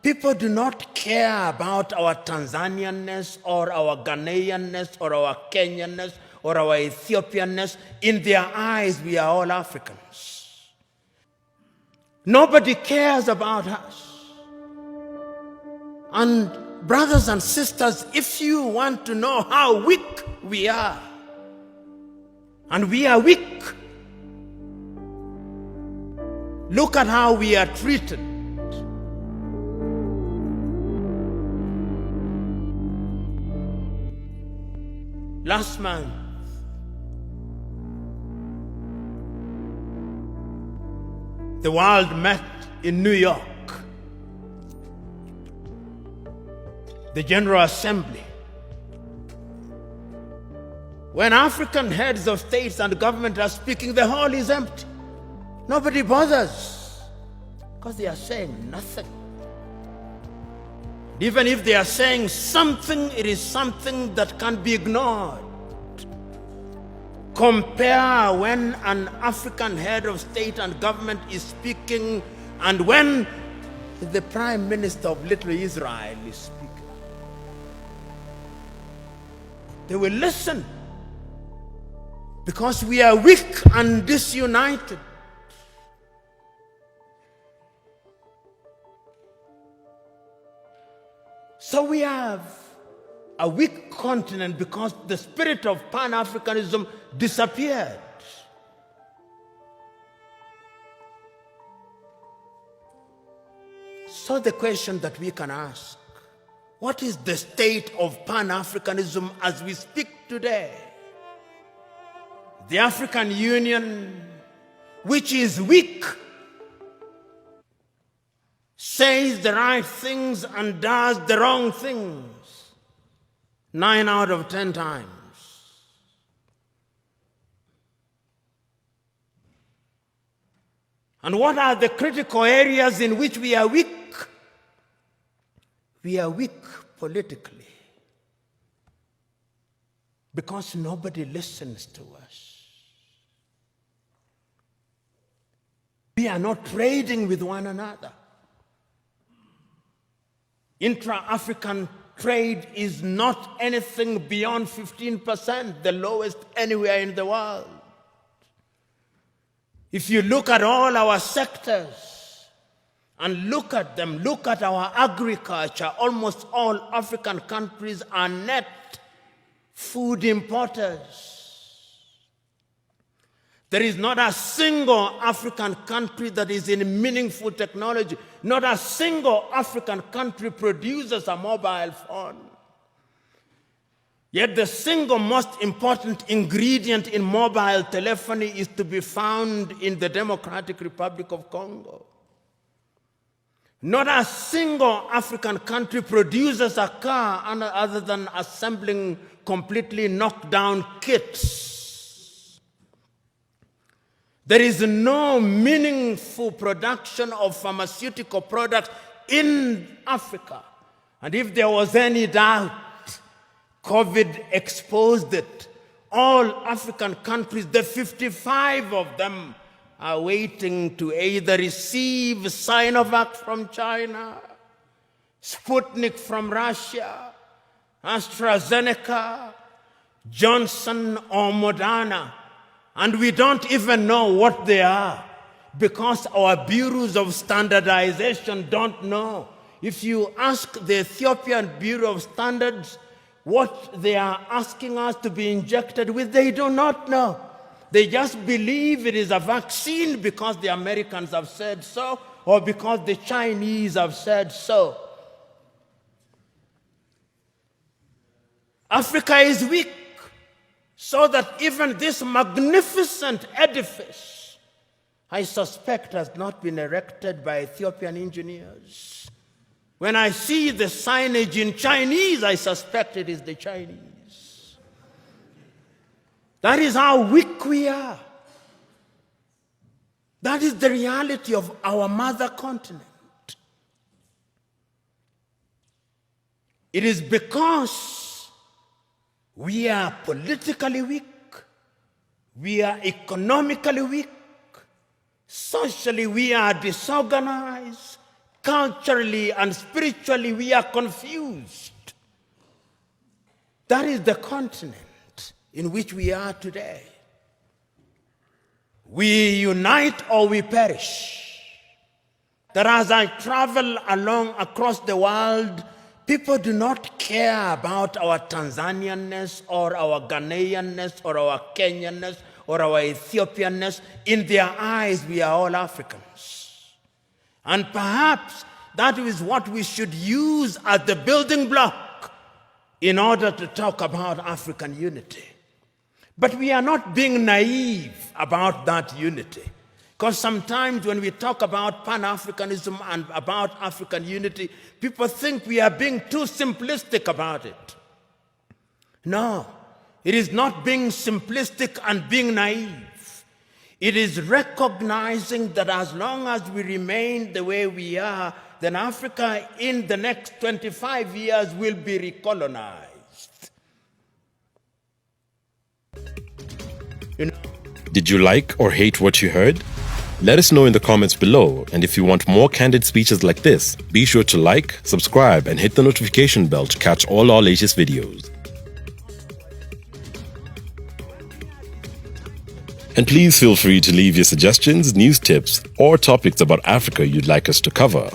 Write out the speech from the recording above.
People do not care about our Tanzanianness or our Ghanaianness or our Kenyanness or our Ethiopianness. In their eyes, we are all Africans. Nobody cares about us. And brothers and sisters, if you want to know how weak we are, and we are weak, look at how we are treated. Last month, the world met in New York. The General Assembly. When African heads of states and government are speaking, the hall is empty. Nobody bothers because they are saying nothing. Even if they are saying something, it is something that can be ignored. Compare when an African head of state and government is speaking and when the Prime Minister of Little Israel is speaking. They will listen because we are weak and disunited. So we have a weak continent because the spirit of Pan-Africanism disappeared. So the question that we can ask, what is the state of Pan-Africanism as we speak today? The African Union, which is weak, says the right things and does the wrong things 9 out of 10 times. And what are the critical areas in which we are weak? We are weak politically because nobody listens to us. We are not trading with one another. Intra-African trade is not anything beyond 15%, the lowest anywhere in the world. If you look at all our sectors and look at them, look at our agriculture, almost all African countries are net food importers. There is not a single African country that is in meaningful technology. Not a single African country produces a mobile phone. Yet the single most important ingredient in mobile telephony is to be found in the Democratic Republic of Congo. Not a single African country produces a car other than assembling completely knocked down kits. There is no meaningful production of pharmaceutical products in Africa. And if there was any doubt, COVID exposed it. All African countries, the 55 of them, are waiting to either receive Sinovac from China, Sputnik from Russia, AstraZeneca, Johnson or Moderna. And we don't even know what they are because our bureaus of standardization don't know. If you ask the Ethiopian Bureau of Standards what they are asking us to be injected with, they do not know. They just believe it is a vaccine because the Americans have said so or because the Chinese have said so. Africa is weak, so that even this magnificent edifice, I suspect, has not been erected by Ethiopian engineers. When I see the signage in Chinese, I suspect it is the Chinese. That is how weak we are. That is the reality of our mother continent. It is because we are politically weak, we are economically weak, socially we are disorganized, Culturally and spiritually, we are confused. That is the continent in which we are today. We unite or we perish. That as I travel along across the world, people do not care about our Tanzanianness or our Ghanaianness or our Kenyanness or our Ethiopianness. In their eyes, we are all Africans. And perhaps that is what we should use as the building block in order to talk about African unity. But we are not being naive about that unity. Because sometimes when we talk about Pan-Africanism and about African unity, people think we are being too simplistic about it. No, it is not being simplistic and being naive. It is recognizing that as long as we remain the way we are, then Africa in the next 25 years will be recolonized. Did you like or hate what you heard? Let us know in the comments below, and if you want more candid speeches like this, be sure to like, subscribe, and hit the notification bell to catch all our latest videos. And please feel free to leave your suggestions, news tips, or topics about Africa you'd like us to cover.